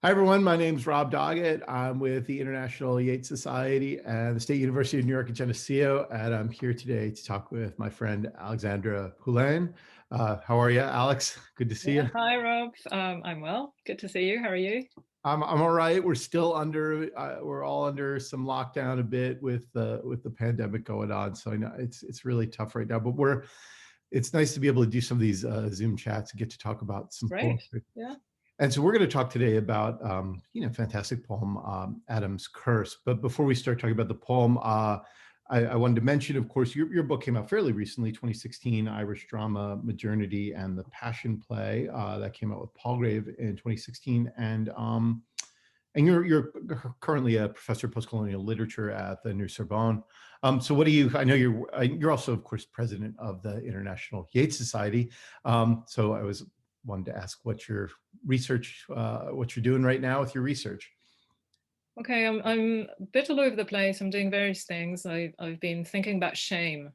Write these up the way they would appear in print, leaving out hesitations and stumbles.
Hi, everyone. My name is Rob Doggett. I'm with the International Yeats Society and the State University of New York at Geneseo, and I'm here today to talk with my friend Alexandra Poulain. How are you, Alex? Good to see Yeah, you. hi Rob. I'm well. Good to see you. How are you? I'm all right. We're still we're all under some lockdown a bit with the pandemic going on. So I know it's really tough right now, but it's nice to be able to do some of these Zoom chats and get to talk about some Great. poetry. Yeah. And so we're going to talk today about, fantastic poem, Adam's Curse. But before we start talking about the poem, I wanted to mention, of course, your book came out fairly recently, 2016, Irish Drama, Modernity, and the Passion Play. That came out with Palgrave in 2016. And you're currently a professor of postcolonial literature at the New Sorbonne. So what do you? I know you're also, of course, president of the International Yeats Society. So I wanted to ask what your research, what you're doing right now with your research. Okay. I'm a bit all over the place. I'm doing various things. I've been thinking about shame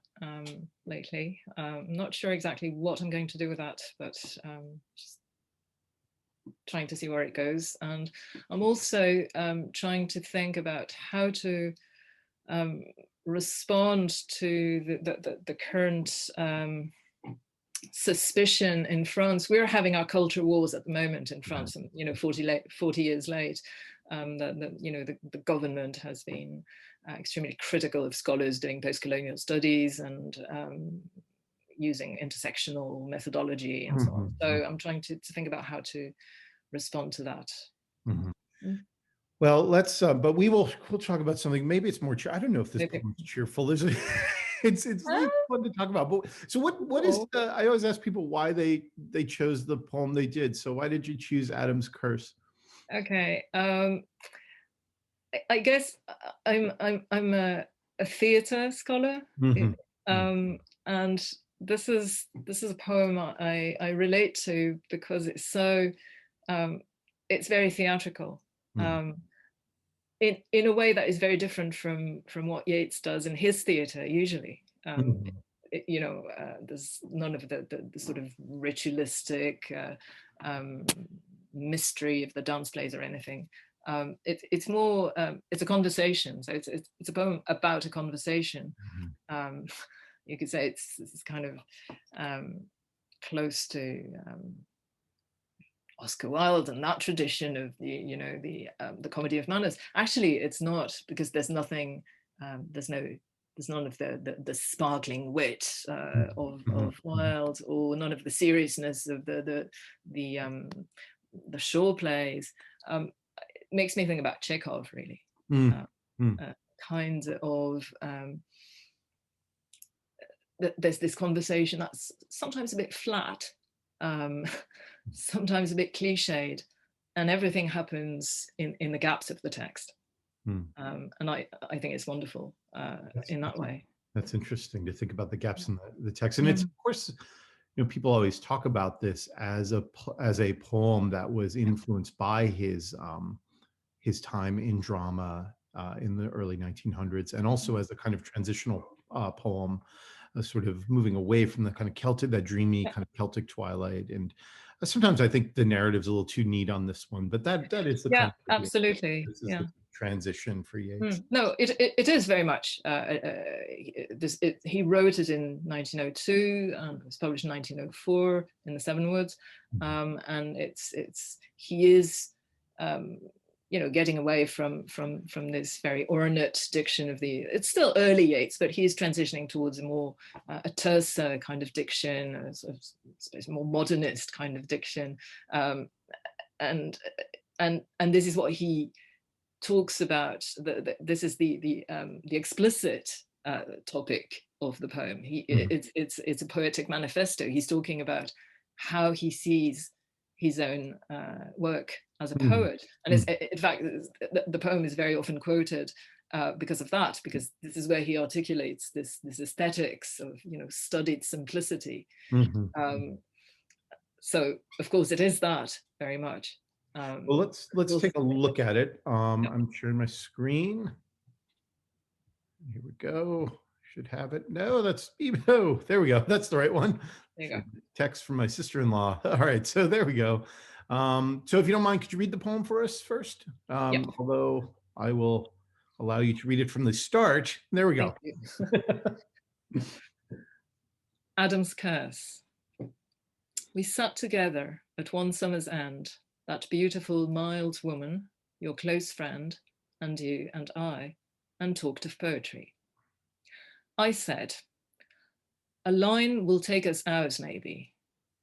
lately. I'm not sure exactly what I'm going to do with that, but just trying to see where it goes. And I'm also trying to think about how to respond to the current suspicion in France. We're having our culture wars at the moment in France, and 40 years late, the government has been extremely critical of scholars doing post-colonial studies and using intersectional methodology and so on. So I'm trying to think about how to respond to that. Mhm. Mm. Well, but we'll talk about something. Maybe it's more. I don't know if this Maybe. poem is cheerful. There's a, it's fun to talk about. But so what is? Oh, I always ask people why they chose the poem they did. So why did you choose Adam's Curse? okay. I guess I'm a theatre scholar, Hmm. and this is a poem I relate to because it's very theatrical, um, in a way that is very different from what Yeats does in his theatre usually. There's none of the sort of ritualistic um, mystery of the dance plays or anything. It's more it's a conversation, so it's a poem about a conversation. um, you could say it's kind of close to Oscar Wilde and that tradition of the comedy of manners. Actually, it's not, because there's nothing, there's none of the sparkling wit of Wilde, or none of the seriousness of the shore plays. It makes me think about Chekhov, really. Mm, Uh, mm, Kind of there's this conversation that's sometimes a bit flat, um, sometimes a bit cliched, and everything happens in the gaps of the text. mm. And I think it's wonderful That's, in that that's way. that's interesting to think about the gaps in the text, and it's, Mm. of course, people always talk about this as as a poem that was influenced by his time in drama in the early 1900s, and also as a kind of transitional poem, sort of moving away from the kind of Celtic, that dreamy Yeah, kind of Celtic twilight. And sometimes I think the narrative's a little too neat on this one, but that is the kind yeah, of idea. absolutely. This is Yeah. the transition for Yeats. No, it is very much. He wrote it in 1902 and it was published in 1904 in the Seven Woods, Mhm. and he is getting away from this very ornate diction of the. It's still early Yeats, but he is transitioning towards a more a terser kind of diction, a sort of, I suppose, more modernist kind of diction, and and this is what he talks about. This is the explicit topic of the poem. Mhm. It's a poetic manifesto. He's talking about how he sees his own work as a Mhm. poet, and Mhm. in fact, the poem is very often quoted because of that, because this is where he articulates this aesthetics of studied simplicity. Mhm. Um, so of course it is that very much. Well, Um, let's take a look at it. yeah, I'm sharing my screen. Here we go. Should have it. No, that's Bebo. There we go. That's the right one. there you go. Text from my sister-in-law. All right, so there we go. So if you don't mind, could you read the poem for us first? Yeah, Although I will allow you to read it from the start. There we thank go. you. Adam's Curse. We sat together at one summer's end, that beautiful, mild woman, your close friend, and you and I, and talked of poetry. I said, a line will take us hours maybe,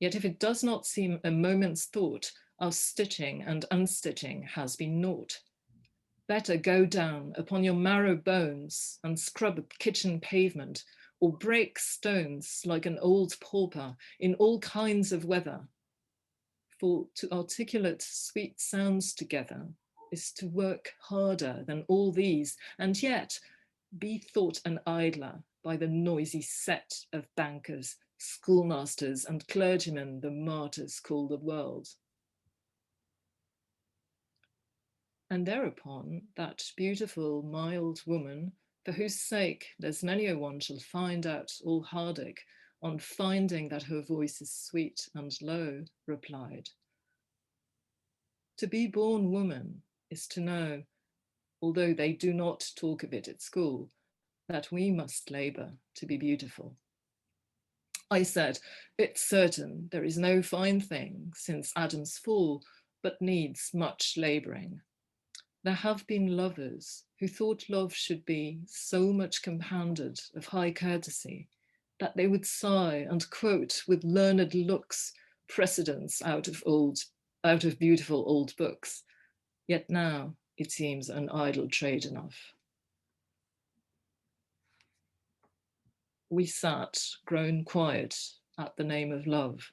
yet if it does not seem a moment's thought, our stitching and unstitching has been naught. Better go down upon your marrow bones and scrub a kitchen pavement, or break stones like an old pauper in all kinds of weather. For to articulate sweet sounds together is to work harder than all these, and yet be thought an idler by the noisy set of bankers, schoolmasters, and clergymen the martyrs call the world. And thereupon that beautiful, mild woman, for whose sake there's many a one shall find out all heartache on finding that her voice is sweet and low, replied, to be born woman is to know, although they do not talk of it at school, that we must labor to be beautiful. I said, it's certain there is no fine thing since Adam's fall, but needs much laboring. There have been lovers who thought love should be so much compounded of high courtesy that they would sigh and quote with learned looks precedents out of beautiful old books. Yet now it seems an idle trade enough. We sat, grown quiet at the name of love.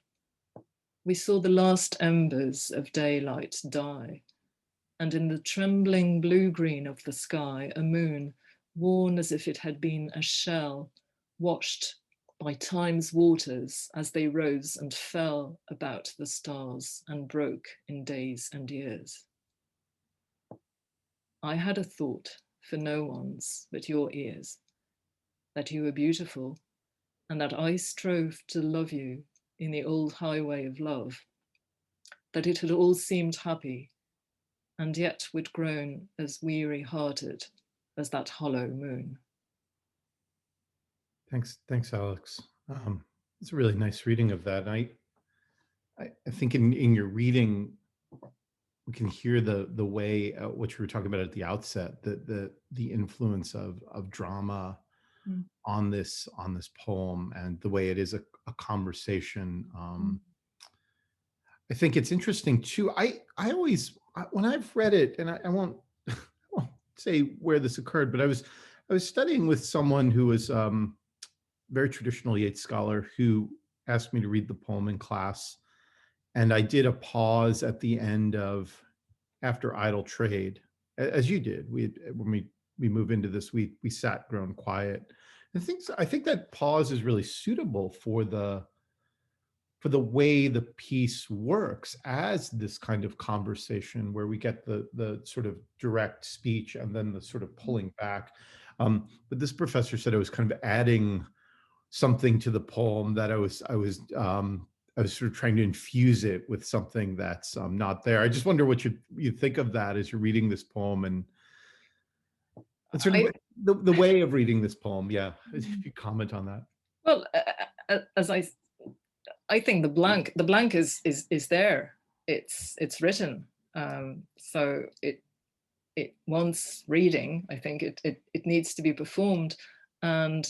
We saw the last embers of daylight die, and in the trembling blue-green of the sky, a moon, worn as if it had been a shell, washed by time's waters as they rose and fell about the stars and broke in days and years. I had a thought for no one's but your ears, that you were beautiful, and that I strove to love you in the old highway of love, that it had all seemed happy, and yet we'd grown as weary-hearted as that hollow moon. Thanks, Alex. It's a really nice reading of that. I think in your reading, we can hear the way what you were talking about at the outset, the influence of drama Mm. on this poem and the way it is a conversation. I think it's interesting too. When I've read it, and I won't, I won't say where this occurred, but I was studying with someone who was very traditional Yeats scholar who asked me to read the poem in class, and I did a pause at the end of after idle trade, as you did. When we move into this, we sat grown quiet. I think that pause is really suitable for the way the piece works as this kind of conversation where we get the sort of direct speech and then the sort of pulling back. But this professor said I was kind of adding something to the poem, that I was sort of trying to infuse it with something that's not there. I just wonder what you think of that as you're reading this poem, and sort of I, the way of reading this poem. Yeah, if you comment on that. well, as I think the blank is there. It's written. So it wants reading. I think it needs to be performed. And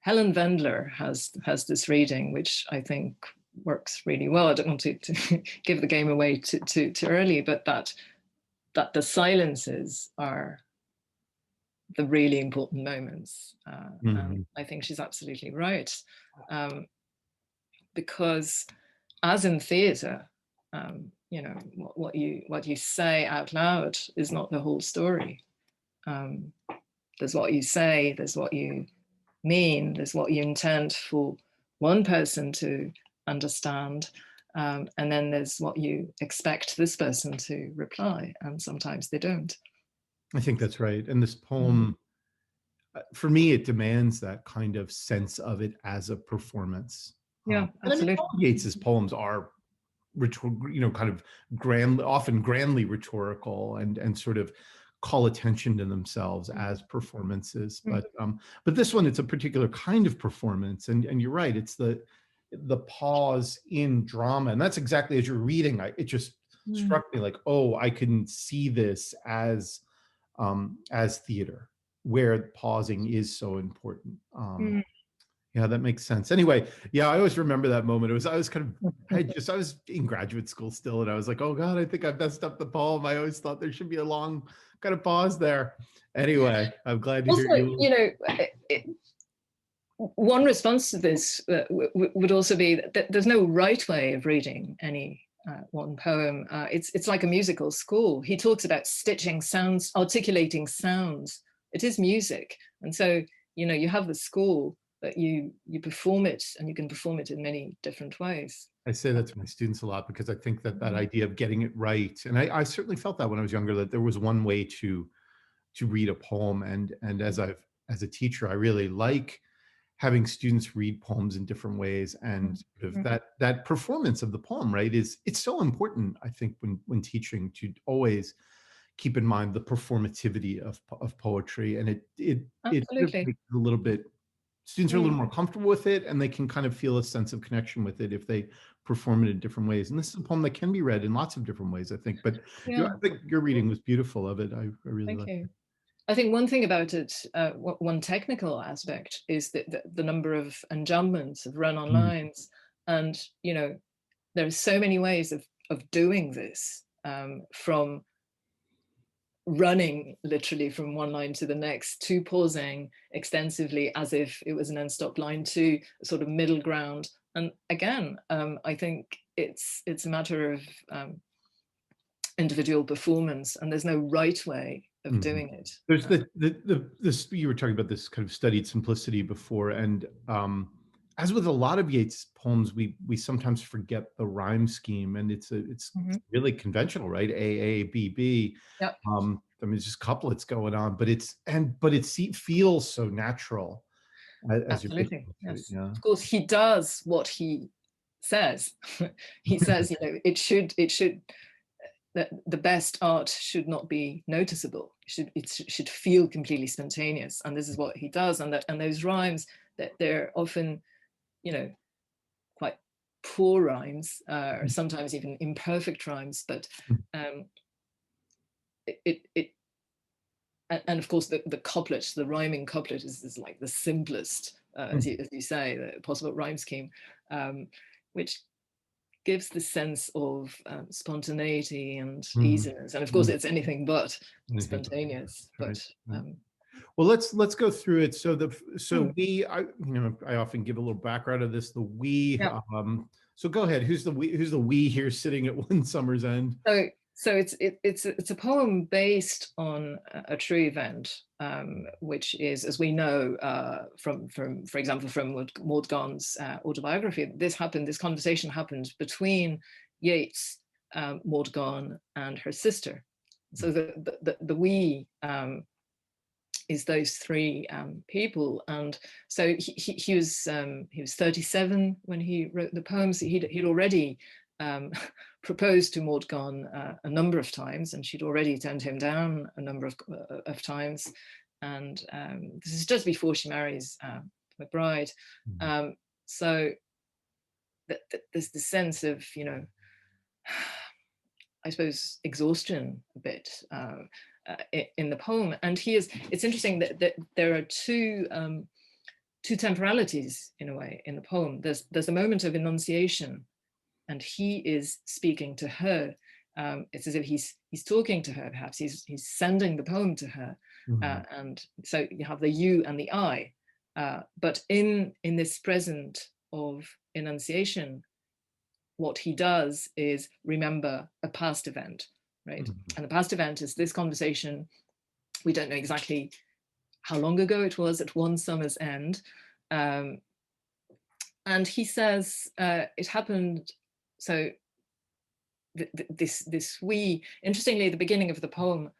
Helen Wendler has this reading, which I think works really well. I don't want to give the game away too early, but that the silences are the really important moments. And I think she's absolutely right. Because as in theatre, what you say out loud is not the whole story. There's what you say, there's what you mean, there's what you intend for one person to understand, and then there's what you expect this person to reply, and sometimes they don't. I think that's right. And this poem, for me, it demands that kind of sense of it as a performance. Yeah, And I mean, absolutely. all of Yeats's poems are kind of often grandly rhetorical and sort of call attention to themselves as performances. But this one, it's a particular kind of performance, and you're right, it's the pause in drama, and that's exactly as you're reading. It just struck me like, oh, I can see this as theater, where pausing is so important. Yeah, that makes sense. Anyway, yeah, I always remember that moment. I was kind of, I was in graduate school still, and I was like, oh God, I think I messed up the poem. I always thought there should be a long kind of pause there. Anyway, I'm glad to hear Also, you. you know, one response to this would also be that there's no right way of reading any one poem. It's like a musical score. He talks about stitching sounds, articulating sounds. It is music, and so you have the score, but you perform it, and you can perform it in many different ways. I say that to my students a lot because I think that idea of getting it right, and I certainly felt that when I was younger, that there was one way to read a poem, and as a teacher, I really like having students read poems in different ways, and sort of that performance of the poem, right, it's so important, I think, when teaching, to always keep in mind the performativity of poetry, and it sort of Absolutely. makes it a little bit, students are a little more comfortable with it, and they can kind of feel a sense of connection with it if they perform it in different ways. And this is a poem that can be read in lots of different ways, I think. But Yeah. I think your reading was beautiful of it. I really Thank like you. it. I think one thing about it, one technical aspect, is that the number of enjambments, of run-on Mm. lines, and there are so many ways of doing this, from running literally from one line to the next, to pausing extensively as if it was an end-stop line, to a sort of middle ground. And again, I think it's a matter of individual performance, and there's no right way of doing it. There's this, you were talking about this kind of studied simplicity before, and as with a lot of Yeats poems, we sometimes forget the rhyme scheme, and it's really conventional, right? A A B B. Yep. I mean, it's just couplets going on, but it feels so natural as you're Absolutely, listening to it. yes. Yeah. Of course, he does what he says. He says, it should that the best art should not be noticeable. It should feel completely spontaneous, and this is what he does. And those rhymes, that they're often, quite poor rhymes, or sometimes even imperfect rhymes. But it and of course the couplet, the rhyming couplet, is like the simplest, as you say, the possible rhyme scheme, which gives the sense of spontaneity and easiness, and of course it's anything but spontaneous. Right. But well, let's go through it. I often give a little background of this. The we. yeah. So go ahead. Who's the we here sitting at One Summer's End? So it's a poem based on a true event, which is, as we know, from for example, from Maud Gonne's autobiography. This conversation happened between Yeats, Maud Gonne, and her sister. So the we is those three people, and so he was 37 when he wrote the poems. He'd already proposed to Maud Gonne a number of times, and she'd already turned him down a number of times. And this is just before she marries McBride. So there's the sense of, I suppose, exhaustion a bit in the poem. And it's interesting that there are two temporalities, in a way, in the poem. There's a moment of enunciation, and he is speaking to her. It's as if he's talking to her. Perhaps he's sending the poem to her, and so you have the you and the I. But in this present of enunciation, what he does is remember a past event, right? And the past event is this conversation. We don't know exactly how long ago it was, at One Summer's End, and he says it happened. So this we, interestingly, at the beginning of the poem,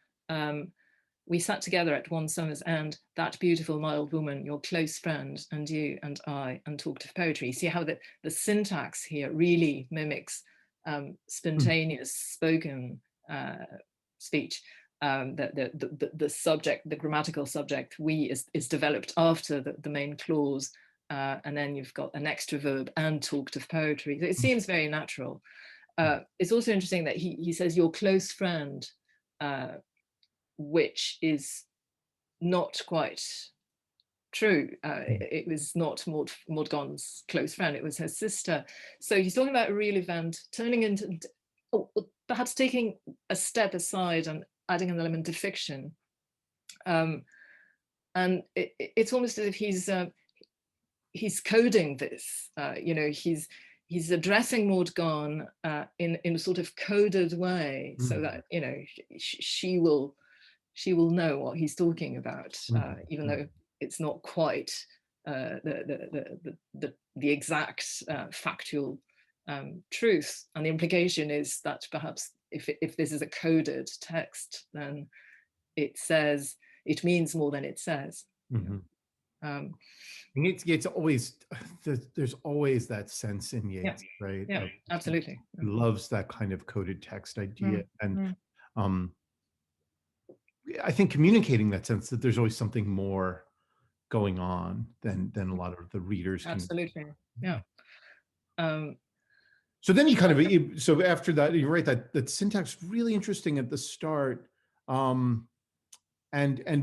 we sat together at one summer's end, that beautiful mild woman, your close friend, and you and I, and talked of poetry. See how the syntax here really mimics spontaneous spoken speech. The subject, the grammatical subject, we is developed after the main clause, and then you've got an extra verb and talked of poetry. So it seems very natural. It's also interesting that he says your close friend, which is not quite true. It was not Maud Gonne's close friend, it was her sister. So he's talking about a real event turning into, perhaps taking a step aside and adding an element of fiction. And it's almost as if he's coding this, he's addressing Maud Gonne in a sort of coded way, so that she will know what he's talking about, even though it's not quite the exact factual truth. And the implication is that perhaps if this is a coded text, then it means more than it says. It's always, there's always that sense in Yeats, right? Yeah, absolutely. He loves that kind of coded text idea. And I think communicating that sense that there's always something more going on than a lot of the readers can. Absolutely, yeah. So then you kind of, so after that, you're right, that syntax really interesting at the start. And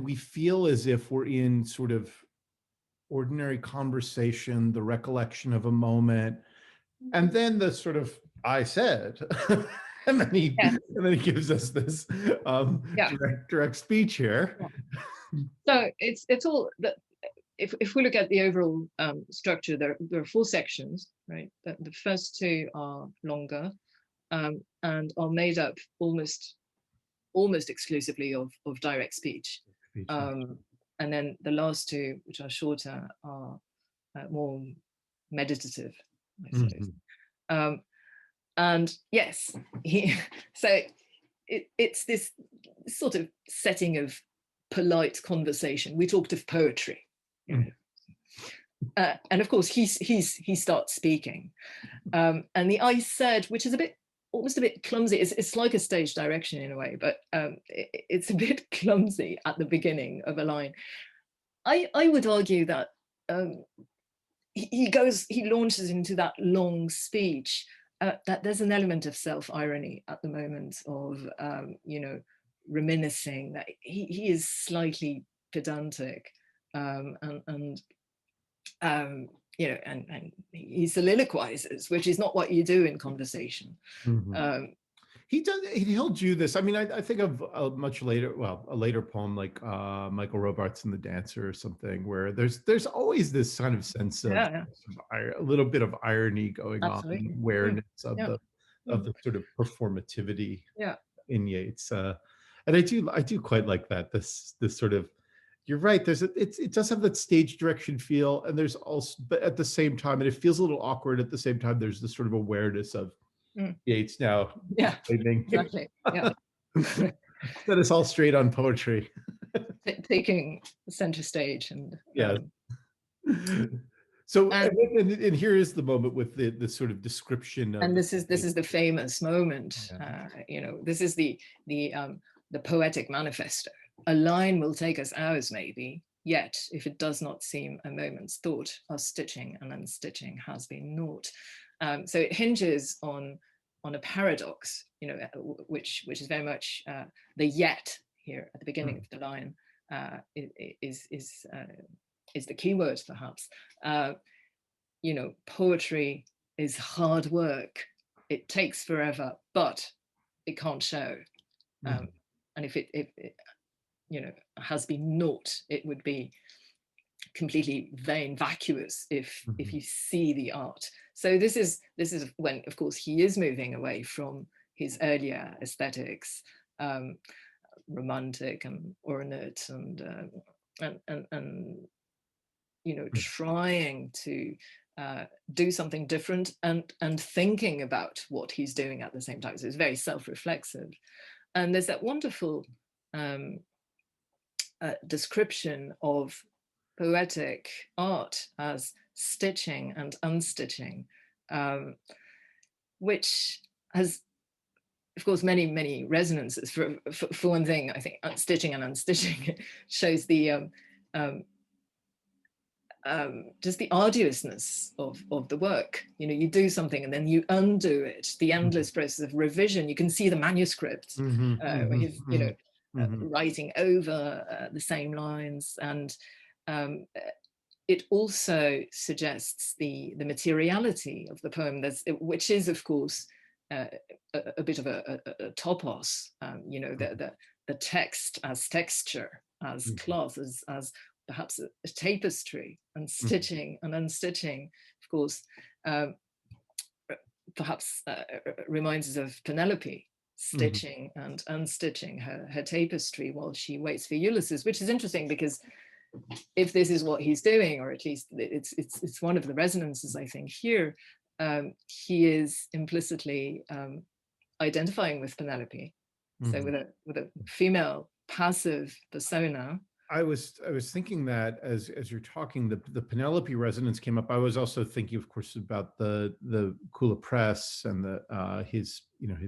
we feel as if we're in sort of ordinary conversation, the recollection of a moment, and then the sort of I said, and then he gives us this direct speech here. So it's all that. If we look at the overall structure, there are 4 sections, right? The first 2 are longer and are made up almost exclusively of direct speech. And then the last 2, which are shorter, are more meditative, I suppose. And yes, so it's this sort of setting of polite conversation. We talked of poetry, and of course he starts speaking, and the I said, which is almost a bit clumsy. It's like a stage direction in a way, but it's a bit clumsy at the beginning of a line. I would argue that he launches into that long speech, that there's an element of self-irony at the moment of reminiscing that he is slightly pedantic, and he soliloquizes, which is not what you do in conversation. He'll do this. I mean, I think of a later poem like Michael Robarts and the Dancer or something, where there's always this kind of sense of a little bit of irony going on, awareness of the sort of performativity in Yeats. And I do quite like that. This sort of, you're right. It does have that stage direction feel, and there's also, but at the same time, and it feels a little awkward at the same time. There's this sort of awareness of Yeats now. Yeah, exactly. Yeah. Set us all straight on poetry. Taking the center stage, and So and here is the moment with the sort of description of, and this is the famous moment. This is the poetic manifesto. A line will take us hours, maybe, yet if it does not seem a moment's thought, our stitching and unstitching has been naught. So it hinges on a paradox, which is very much the yet here at the beginning of the line is the key word, perhaps. Poetry is hard work. It takes forever, but it can't show. And if it has been naught, it would be completely vain, vacuous if you see the art. So this is when, of course, he is moving away from his earlier aesthetics, romantic and ornate, and trying to do something different and thinking about what he's doing at the same time. So it's very self-reflexive, and there's that wonderful description of poetic art as stitching and unstitching, which has, of course, many resonances. For one thing, I think stitching and unstitching shows the just the arduousness of the work. You know, you do something and then you undo it. The endless process of revision. You can see the manuscript where he's, you know, writing over the same lines, and it also suggests the materiality of the poem, which is, of course, a bit of a topos. You know, the text as texture, as cloth, as perhaps a tapestry, and stitching and unstitching, of course, perhaps reminds us of Penelope stitching and unstitching her tapestry while she waits for Ulysses, which is interesting because if this is what he's doing, or at least it's one of the resonances, I think, here, he is implicitly identifying with Penelope. So with a female passive persona. I was thinking that as you're talking, the Penelope resonance came up. I was also thinking, of course, about the Kula press and the his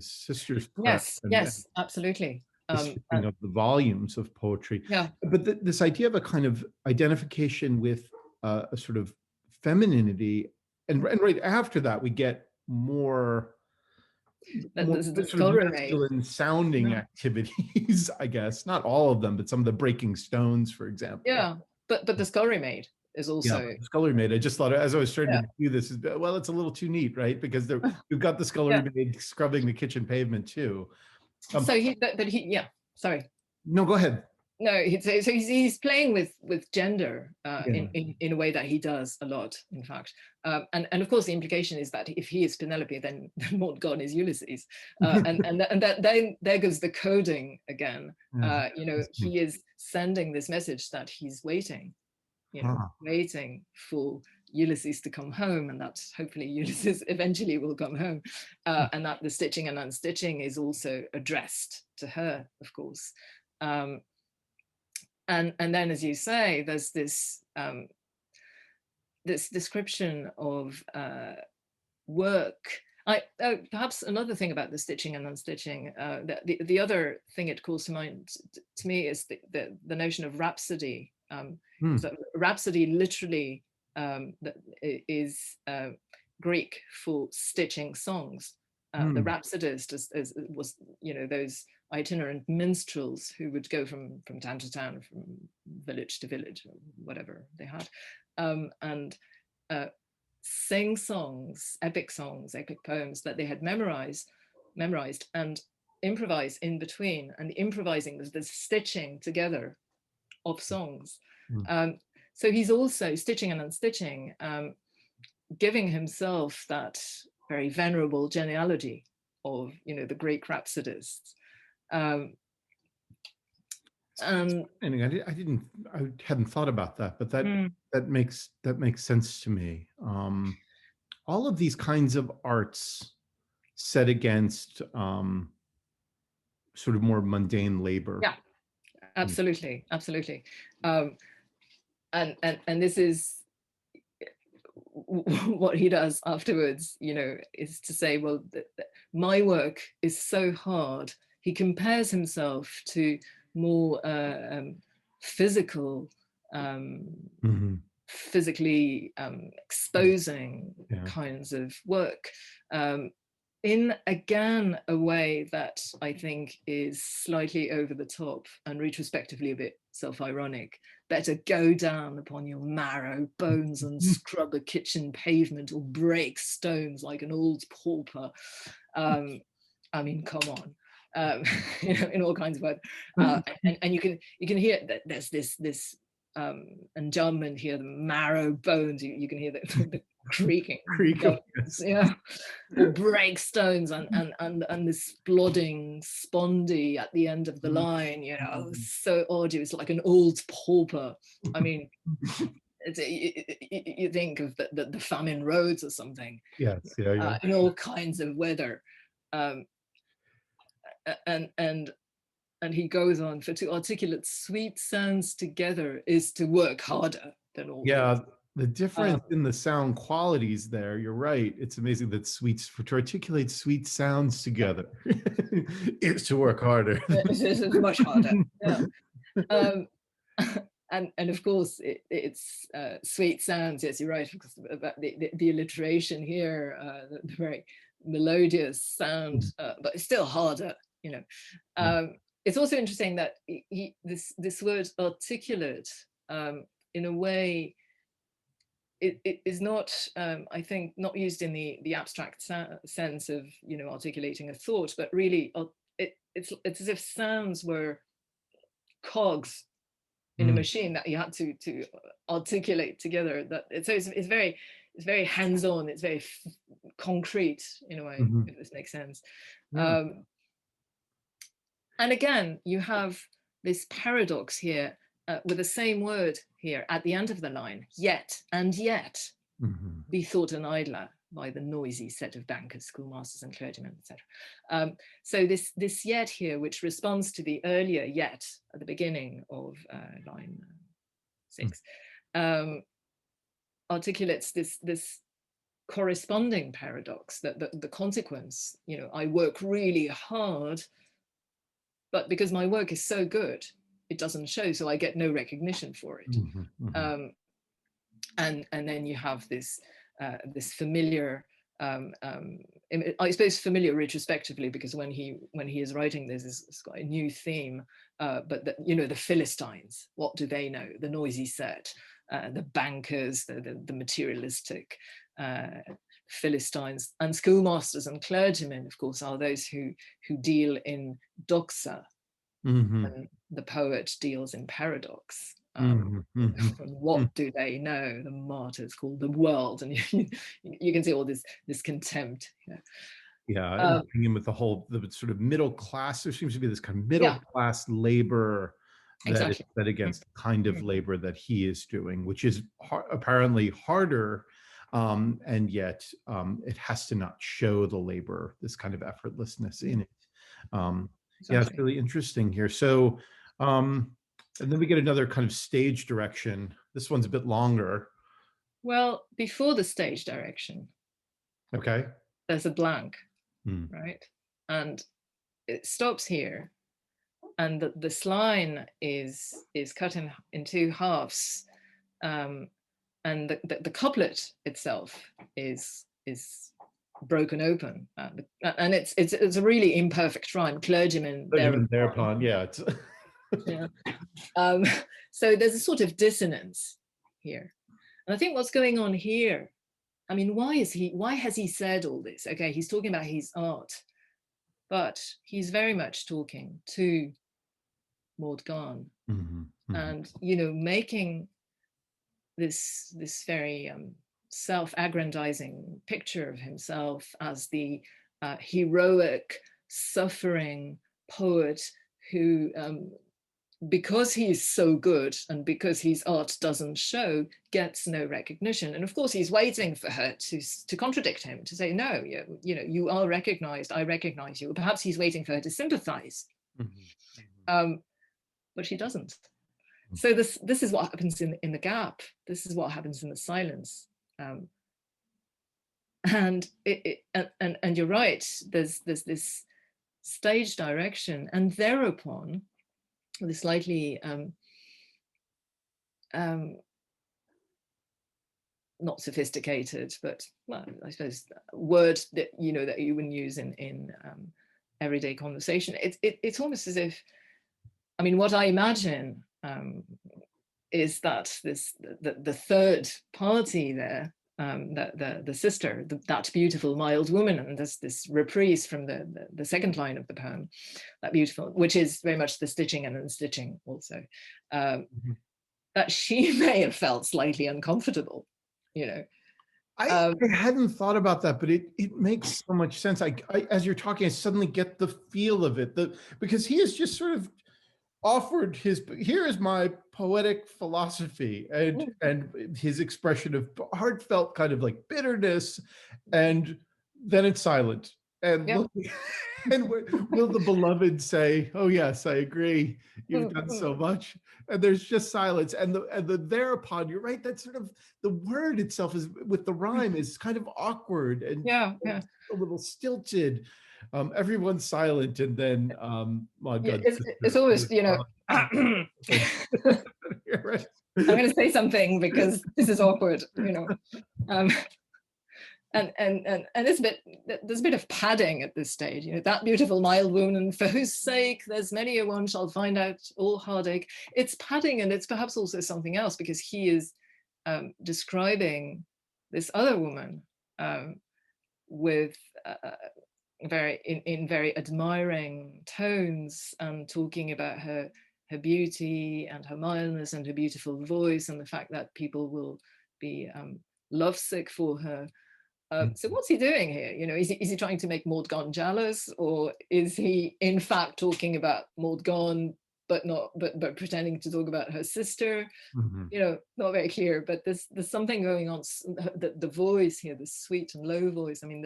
sister's press. Yes, absolutely. And of the volumes of poetry. Yeah. But this idea of a kind of identification with a sort of femininity, and right after that we get more the sort of masculine sounding activities, I guess. Not all of them, but some of the breaking stones, for example. Yeah, but the scullery maid is also the scullery maid. I just thought, as I was starting to do this, well, it's a little too neat, right? Because we've got the scullery maid scrubbing the kitchen pavement too. So sorry. No, go ahead. No, he's playing with gender in a way that he does a lot, in fact, and of course the implication is that if he is Penelope, then Maud Gonne is Ulysses, and then there goes the coding again. You know, he is sending this message that he's waiting, you know, waiting for Ulysses to come home, and that hopefully Ulysses eventually will come home, and that the stitching and unstitching is also addressed to her, of course. And then, as you say, there's this this description of work. Perhaps another thing about the stitching and unstitching, the other thing it calls to mind to me is the notion of rhapsody. So rhapsody literally is Greek for stitching songs. The rhapsodist was, you know, those itinerant minstrels who would go from town to town, from village to village, or whatever they had, and sing songs, epic poems that they had memorized, and improvise in between. And improvising was the stitching together of songs. So he's also stitching and unstitching, giving himself that very venerable genealogy of, you know, the Greek rhapsodists. And I hadn't thought about that, but that makes sense to me. All of these kinds of arts set against sort of more mundane labor. Yeah, absolutely. And this is what he does afterwards, you know, is to say, well, my work is so hard. He compares himself to more physical, physically exposing kinds of work, in, again, a way that I think is slightly over the top and retrospectively a bit self-ironic. Better go down upon your marrow bones and scrub a kitchen pavement, or break stones like an old pauper. I mean, come on. You know, in all kinds of words, and you can hear that there's this enjambment here, the marrow bones. You can hear the creaking, the break stones, and this plodding spondy at the end of the line. You know, so arduous, like an old pauper. I mean, you think of the famine roads or something. Yes, in all kinds of weather. And And he goes on, for to articulate sweet sounds together is to work harder than all Yeah, these. the difference in the sound qualities there, you're right. It's amazing that to articulate sweet sounds together is to work harder. It's much harder. Yeah. Um, and of course it's sweet sounds. Yes, you're right, because about the alliteration here, the very melodious sound, but it's still harder, you know. It's also interesting that this word articulate, in a way, it is not, I think, not used in the abstract sense of, you know, articulating a thought, but really it's as if sounds were cogs in a Mm, machine that you had to articulate together. That it's very hands-on. It's very concrete in a way, mhm. if this makes sense. Yeah. Um, and again, you have this paradox here, with the same word here at the end of the line, yet and yet Mhm. be thought an idler by the noisy set of bankers, schoolmasters, and clergymen, etc. So this yet here, which responds to the earlier yet at the beginning of line 6, um, articulates this corresponding paradox, that the consequence, you know, I work really hard, but because my work is so good, it doesn't show, so I get no recognition for it. Mhm, mhm, Um, and then you have this this familiar, I suppose familiar retrospectively, because when he is writing this, it's got a new theme, but you know, the Philistines, what do they know? The noisy set, the bankers, the materialistic Philistines, and schoolmasters and clergymen, of course, are those who deal in doxa, mhm, and the poet deals in paradox. mhm, mhm, What do they know? The martyrs called the world, and you can see all this contempt. Yeah, Yeah, and um, coming in with the sort of middle class. There seems to be this kind of middle yeah, class labor that is exactly. set against the kind of Mhm. labor that he is doing, which is apparently harder, and yet it has to not show the labor, this kind of effortlessness in it. Um, yeah, it's Exactly. really interesting here. So, um, and then we get another kind of stage direction. This one's a bit longer. Well, before the stage direction, Okay. there's a blank, Hmm. right? And it stops here, and this line is cut in two halves, um, and the couplet itself is broken open, and it's a really imperfect rhyme. Clergymen Benjamin thereupon. thereupon, yeah. It's, Yeah. Um, so there's a sort of dissonance here, and I think what's going on here. I mean, why has he said all this? Okay, he's talking about his art, but he's very much talking to Maud Gonne, Mhm, mhm, and, you know, making this very self-aggrandizing picture of himself as the heroic, suffering poet who, because he's so good and because his art doesn't show, gets no recognition. And of course, he's waiting for her to contradict him, to say, no, you know, you are recognized, I recognize you. Perhaps he's waiting for her to sympathize, mhm, mhm, um, but she doesn't. So this is what happens in the gap. This is what happens in the silence. Um, and and you're right. There's this stage direction, and thereupon the slightly um, not sophisticated, but, well, I suppose, word that, you know, that you wouldn't use in everyday conversation. It's almost as if, I mean, what I imagine, is that the third party there, the sister, that beautiful mild woman, and this reprise from the second line of the poem, that beautiful, which is very much the stitching and unstitching also, um, mhm. that she may have felt slightly uncomfortable, you know. Um, I hadn't thought about that, but it makes so much sense. As you're talking, I suddenly get the feel of it. Because he has just sort of offered here is my poetic philosophy, and his expression of heartfelt kind of like bitterness, and then it's silent. and Yeah. look, and will the beloved say, "Oh yes, I agree. You've done so much." And there's just silence, and the thereupon, you're right. That sort of the word itself is with the rhyme is kind of awkward Yeah, and yeah. a little stilted. Everyone's silent, and then my Yeah, God, it's sister, always, you know, I'm you're right. going to say something because this is awkward, you know. Um, and it's a bit, there's a bit of padding at this stage, you know, that beautiful mild woman for whose sake there's many a one shall find out all heartache. It's padding, and it's perhaps also something else, because he is describing this other woman um, with very in very admiring tones, and talking about her beauty and her mildness and her beautiful voice, and the fact that people will be lovesick for her. So what's he doing here? You know, is he trying to make Maud Gonne jealous, or is he in fact talking about Maud Gonne, but not but pretending to talk about her sister? Mhm. You know, not very clear. But there's something going on. The voice here, the sweet and low voice. I mean,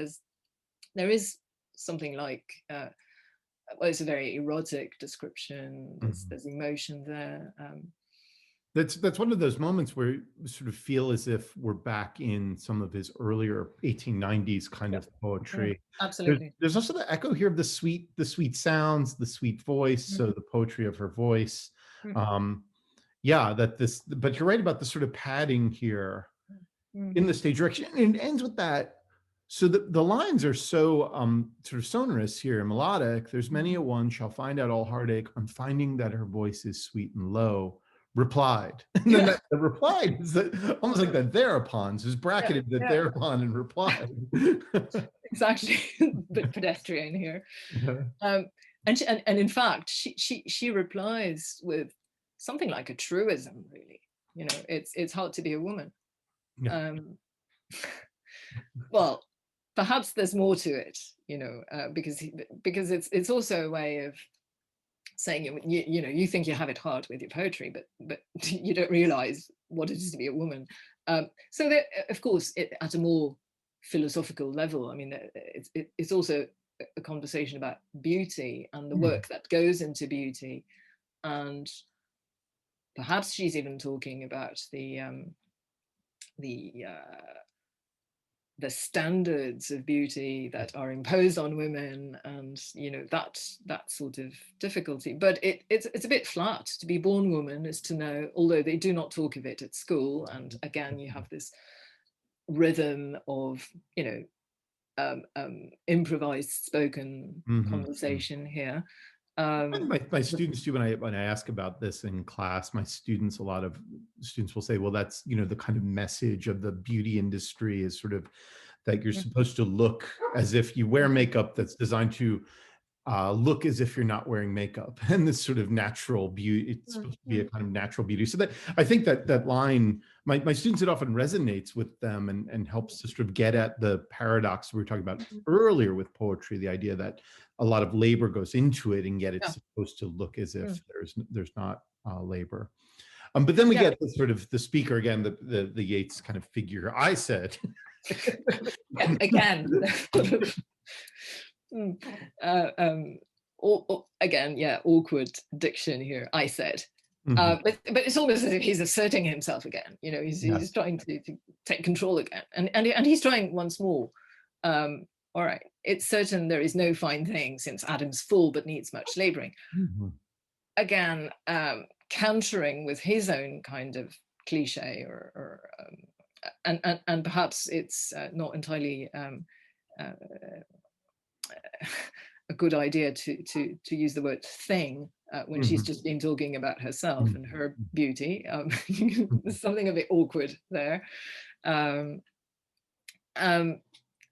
there is something like well, it's a very erotic description. Mhm. There's emotion there. That's one of those moments where you sort of feel as if we're back in some of his earlier 1890s kind Yeah, of poetry. absolutely. There's also the echo here of the sweet sounds, the sweet voice, so the poetry of her voice. Um, yeah, that this, but you're right about the sort of padding here in the stage direction, and it ends with that. So the lines are so sort of sonorous here and melodic. There's many a one shall find out all heartache on finding that her voice is sweet and low. Replied, and then Yeah, the replied is that almost like that thereupon, so it's yeah, bracketed that yeah. thereupon and replied. Exactly. Bit pedestrian here. Um, and in fact, she replies with something like a truism, really. You know, it's hard to be a woman. Yeah. Um, well, perhaps there's more to it, you know, because it's also a way of saying, you know, you think you have it hard with your poetry, but you don't realize what it is to be a woman. So that, of course, at a more philosophical level, I mean, it's also a conversation about beauty and the Mhm. work that goes into beauty, and perhaps she's even talking about the the standards of beauty that are imposed on women, and you know that sort of difficulty. But it's a bit flat. To be born woman is to know, although they do not talk of it at school, and again you have this rhythm of, you know, improvised spoken Mhm. conversation here. And um my students do, when I ask about this in class, my students, a lot of students will say, well, that's, you know, the kind of message of the beauty industry is sort of that you're supposed to look as if you wear makeup that's designed to look as if you're not wearing makeup, and this sort of natural beauty. It's supposed to be a kind of natural beauty. So that I think that that line, my students, it often resonates with them, and helps to sort of get at the paradox we were talking about earlier with poetry, the idea that a lot of labor goes into it, and yet it's yeah, supposed to look as if there's not labor. But then we yeah, get the sort of the speaker again, the Yeats kind of figure. I said, yeah, again. Mm. Again, yeah, awkward diction here. I said, Mhm. but it's almost as if he's asserting himself again. You know, he's Yes. trying to take control again, and he's trying once more. All right, it's certain there is no fine thing since Adam's full, but needs much labouring. Mhm. Again, countering with his own kind of cliche, and perhaps it's not entirely. Uh, a good idea to use the word thing when she's Mhm. just been talking about herself and Mhm. her beauty. Mhm. There's something a bit awkward there. Um, um,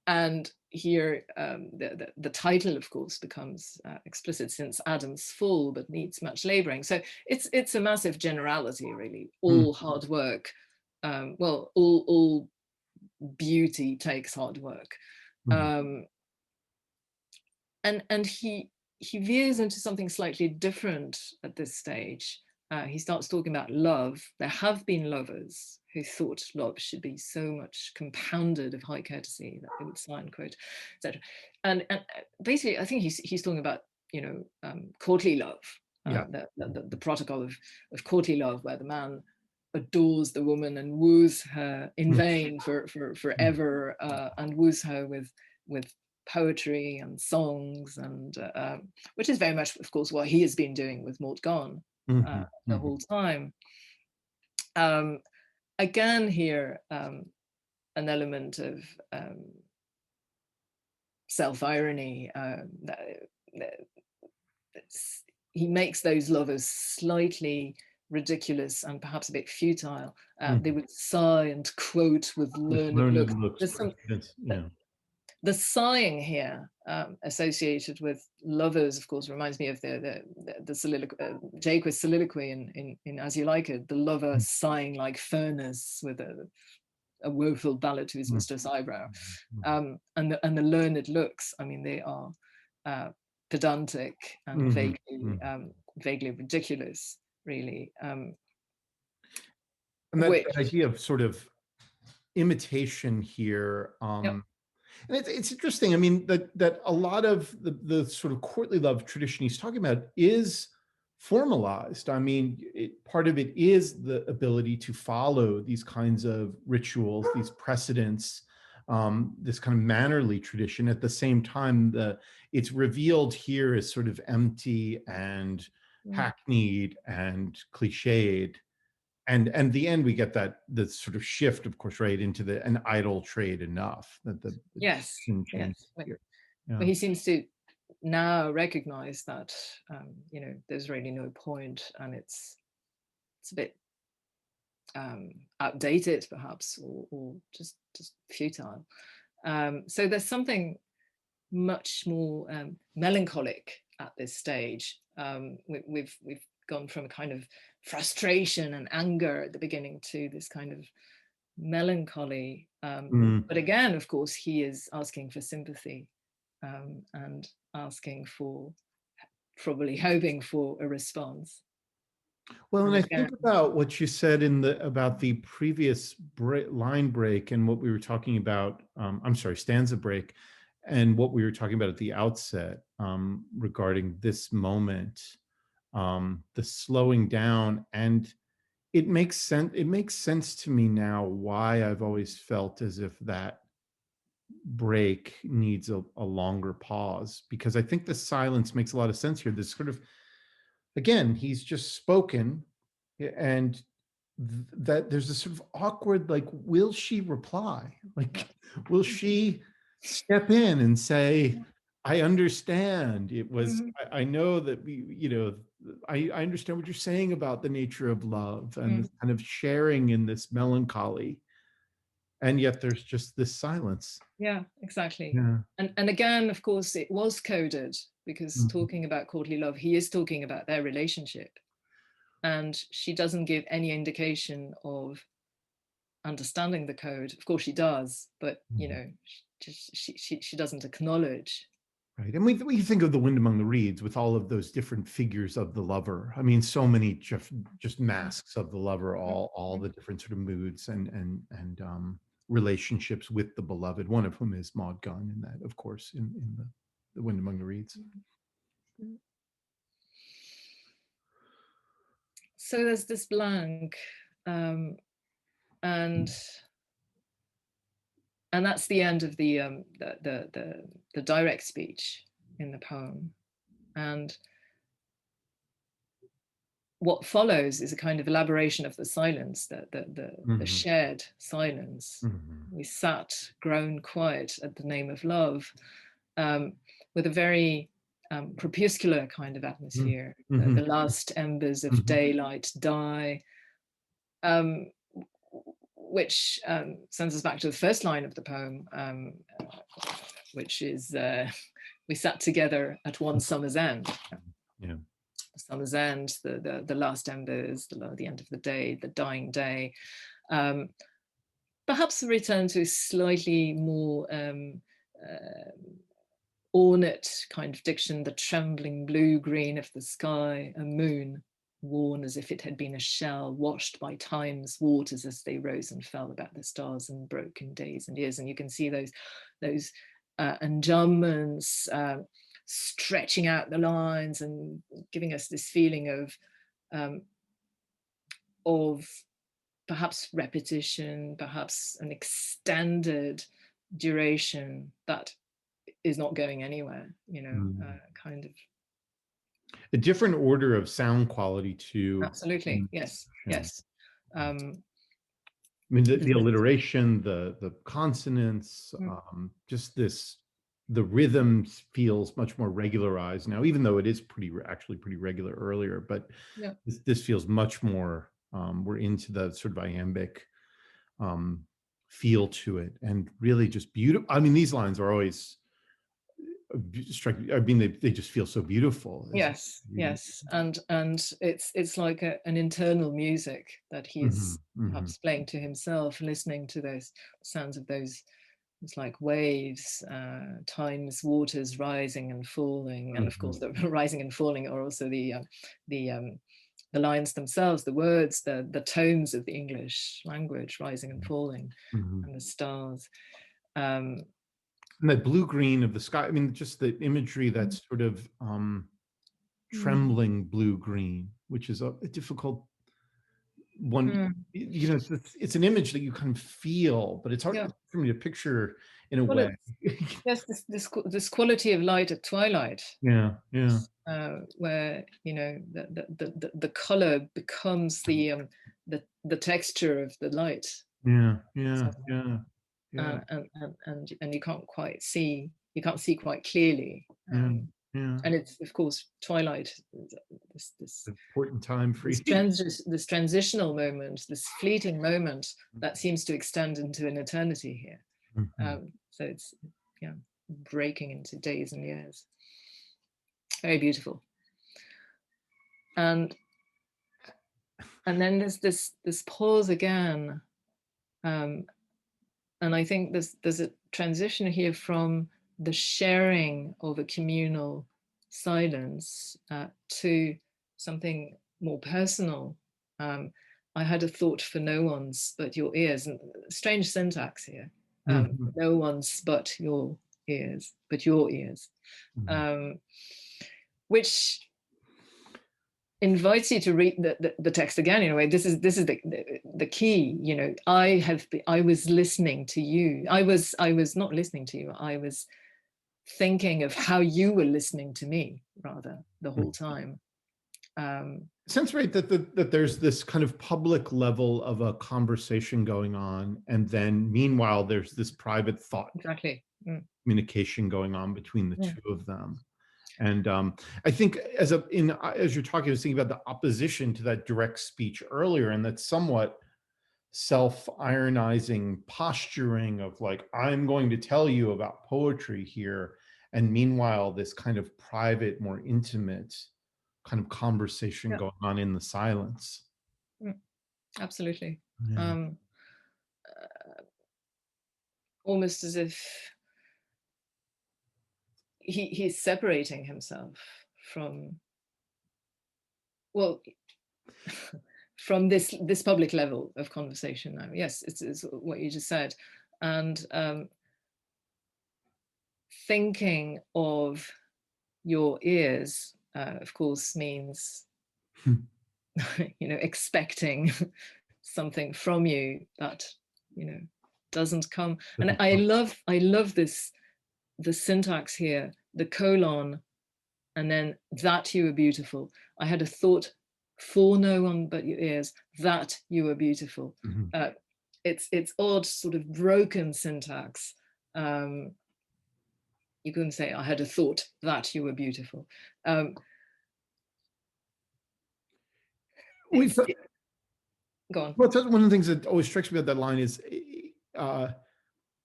and here, the title, of course, becomes explicit, since Adam's full but needs much labouring. So it's a massive generality, really. Mhm. All hard work, well, all beauty takes hard work. Mhm. Um, and he veers into something slightly different at this stage. he starts talking about love. There have been lovers who thought love should be so much compounded of high courtesy that they would sign, quote, etc. And basically, I think he's talking about, courtly love, Yeah. the protocol of courtly love, where the man adores the woman and woos her in vain for forever, and woos her with poetry and songs, and which is very much, of course, what he has been doing with Maud Gonne the whole time. Again, here, an element of self-irony. He makes those lovers slightly ridiculous and perhaps a bit futile. They would sigh and quote with learned Learned looks. looks. There's some, Yeah. the sighing here, associated with lovers, of course, reminds me of the Jaquith's soliloquy in As You Like It, the lover sighing like furnace with a woeful ballad to his mistress eyebrow, and the learned looks. I mean, they are pedantic and vaguely ridiculous, really. And that idea of sort of imitation here. Yep. And it's interesting. I mean, that a lot of the sort of courtly love tradition he's talking about is formalized. I mean, part of it is the ability to follow these kinds of rituals, these precedents, this kind of mannerly tradition. At the same time, it's revealed here as sort of empty and hackneyed and cliched. And the end, we get the sort of shift, of course, right into an idle trade enough that the yes. here. Yeah. But he seems to now recognize that there's really no point, and it's a bit outdated, perhaps, or just futile. So there's something much more melancholic at this stage. We've gone from a kind of frustration and anger at the beginning to this kind of melancholy. But again, of course, he is asking for sympathy, and asking for, probably hoping for, a response. Well, and I think about what you said about the previous line break and what we were talking about. I'm sorry, stanza break, and what we were talking about at the outset regarding this moment. The slowing down, and it makes sense. It makes sense to me now why I've always felt as if that break needs a longer pause, because I think the silence makes a lot of sense here. This sort of, again, he's just spoken, and that there's this sort of awkward, like, will she reply? Like, will she step in and say, I understand. It was, I know that I understand what you're saying about the nature of love and this kind of sharing in this melancholy. And yet there's just this silence. Yeah, exactly. Yeah. And again, of course, it was coded, because talking about courtly love, he is talking about their relationship. And she doesn't give any indication of understanding the code. Of course she does, but she doesn't acknowledge. Right. And we think of The Wind Among the Reeds with all of those different figures of the lover. I mean, so many just masks of the lover, all the different sort of moods and relationships with the beloved, one of whom is Maud Gonne in that, of course, in the Wind Among the Reeds. So there's this blank, and that's the end of the direct speech in the poem. And what follows is a kind of elaboration of the silence, the shared silence. We sat, grown quiet at the name of love, with a very crepuscular kind of atmosphere. The last embers of daylight die, which sends us back to the first line of the poem, which is, we sat together at one summer's end. Yeah. The summer's end, the last embers, the end of the day, the dying day. Perhaps a return to a slightly more ornate kind of diction, the trembling blue-green of the sky, a moon worn as if it had been a shell washed by time's waters as they rose and fell about the stars and broken days and years. And you can see those enjambments stretching out the lines and giving us this feeling of perhaps repetition, perhaps an extended duration that is not going anywhere, kind of. A different order of sound quality too. Absolutely, yes, yes. I mean, the There's alliteration, the consonants, just the rhythm feels much more regularized now, even though it is actually pretty regular earlier, but yeah. this feels much more, we're into the sort of iambic feel to it, and really just beautiful. I mean, these lines are always striking. I mean, they just feel so beautiful. Yes, yes, and it's like an internal music that he's perhaps playing to himself, listening to those sounds of those. It's like waves, times, waters rising and falling, and of course the rising and falling are also the lines themselves, the words, the tones of the English language, rising and falling, and the stars. And that blue green of the sky. I mean, just the imagery, that sort of trembling blue green, which is a difficult one. It's an image that you kind of feel, but it's hard for me to picture in a way. Yes, this quality of light at twilight. Yeah. Where the color becomes the texture of the light. Yeah. And you can't quite see. You can't see quite clearly. And it's, of course, twilight. This important time for you. This transitional moment, this fleeting moment that seems to extend into an eternity here. So it's breaking into days and years. Very beautiful. And then there's this pause again, and I think there's a transition here from the sharing of a communal silence to something more personal. I had a thought for no one's but your ears, and strange syntax here. No one's but your ears, which invites you to read the text again in a way. This is the key. I was listening to you. I was not listening to you. I was thinking of how you were listening to me, rather, the whole time. Sounds right that there's this kind of public level of a conversation going on, and then meanwhile there's this private thought communication going on between the two of them. And I think as you're talking, I was thinking about the opposition to that direct speech earlier, and that somewhat self-ironizing posturing of like, I'm going to tell you about poetry here, and meanwhile this kind of private, more intimate kind of conversation going on in the silence. Absolutely. Almost as if he's separating himself from from this public level of conversation now. Yes, it's what you just said. And thinking of your ears, of course, means expecting something from you that doesn't come. And I love this, the syntax here, the colon, and then that you were beautiful. I had a thought for no one but your ears, that you were beautiful. It's odd, sort of broken syntax. You couldn't say I had a thought that you were beautiful. Go on. Well, one of the things that always strikes me about that line is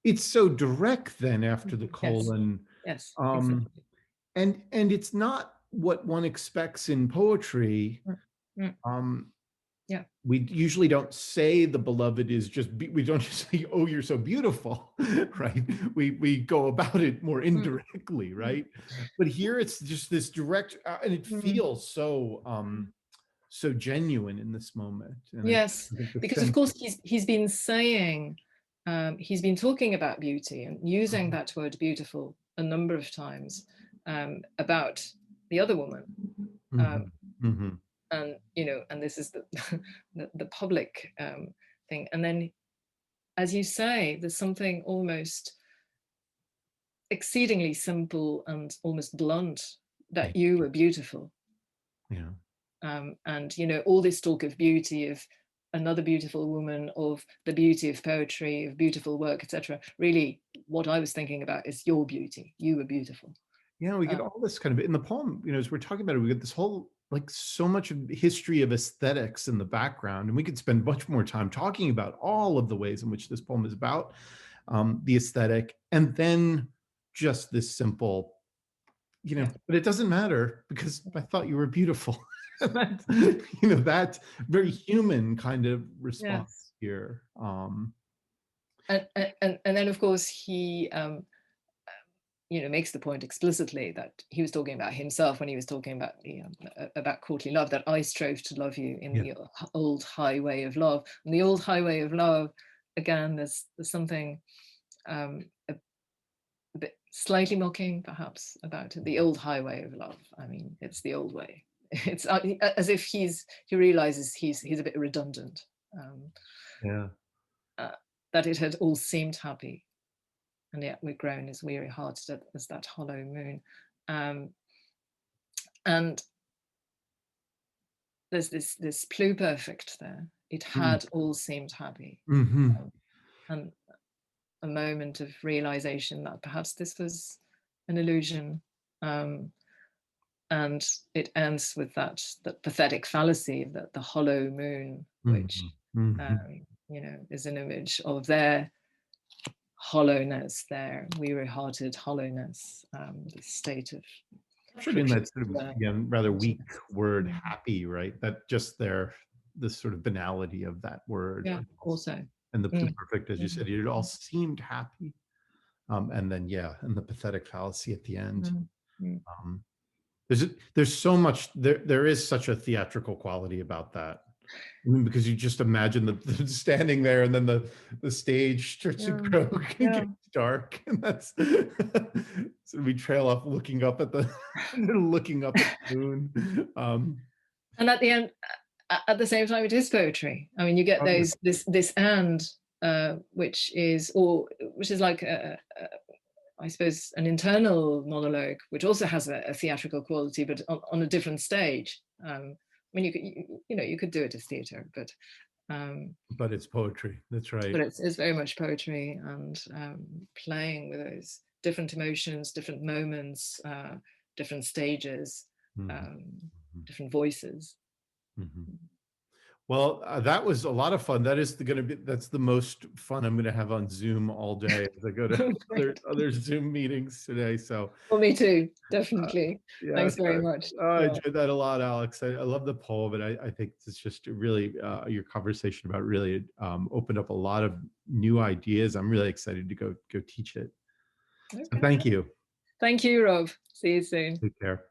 it's so direct then after the colon. Yes, exactly. And it's not what one expects in poetry. We usually don't say the beloved is just, we don't just say, oh, you're so beautiful, right? We go about it more indirectly, right? But here it's just this direct, and it feels so so genuine in this moment. And Yes, I think the because of sense, course he's been saying, he's been talking about beauty and using Mhm, that word beautiful a number of times, about the other woman. Um, mhm, mhm. and and this is the the public thing. And then, as you say, there's something almost exceedingly simple and almost blunt, Yeah, that you were beautiful. yeah, And all this talk of beauty, of another beautiful woman, of the beauty of poetry, of beautiful work, etc. Really, what I was thinking about is your beauty. You were beautiful. yeah. We get Um, all this kind of in the poem. As we're talking about it, we get this whole like so much of history of aesthetics in the background, and we could spend much more time talking about all of the ways in which this poem is about the aesthetic, and then just this simple, yeah, but it doesn't matter because I thought you were beautiful. And that, that very human kind of yes. response here. And then of course he makes the point explicitly that he was talking about himself when he was talking about about courtly love, that I strove to love you in Yeah. the old highway of love. And the old highway of love, again, there's something a bit slightly mocking perhaps about it. The old highway of love. I mean, it's the old way. It's as if he realizes he's a bit redundant, um, Yeah. uh, that it had all seemed happy, and yet we're grown as weary hearted as that hollow moon. Um, and there's this pluperfect there. It had all seemed happy, Mm-hmm. and a moment of realization that perhaps this was an illusion. Um, and it ends with that pathetic fallacy of the hollow moon, which Mm-hmm. Mm-hmm. is an image of their hollowness, their weary-hearted hollowness, the state of Captured in friction. that sort of, again, rather weak word happy, right? That just there, this sort of banality of that word. Yeah, also. And the Mm, pluperfect, as you mm, said, it all seemed happy. And then, yeah, and the pathetic fallacy at the end. mm, mm. Um, there's so much, there is such a theatrical quality about that. I mean, because you just imagine the standing there, and then the stage starts to Yeah, grow and yeah. gets dark, and that's so we trail off looking up at the looking up at the moon. And at the end, at the same time, it is poetry. I mean, you get Oh, yeah. this and, which is like I suppose an internal monologue, which also has a theatrical quality, but on a different stage. I mean, you could do it as theatre, um, But it's poetry. That's right. but it's very much poetry, and playing with those different emotions, different moments, different stages, Mhm, um, mhm, different voices. mhm. Well, that was a lot of fun. That's the most fun I'm going to have on Zoom all day as I go to Great. other Zoom meetings today. So, Well, me too, uh, definitely. yes, Thanks very much. I Yeah. enjoyed that a lot, Alex. I love the poem, and I think it's just really your conversation about really opened up a lot of new ideas. I'm really excited to go teach it. So, Okay. thank you. Thank you, Rob. See you soon. Take care.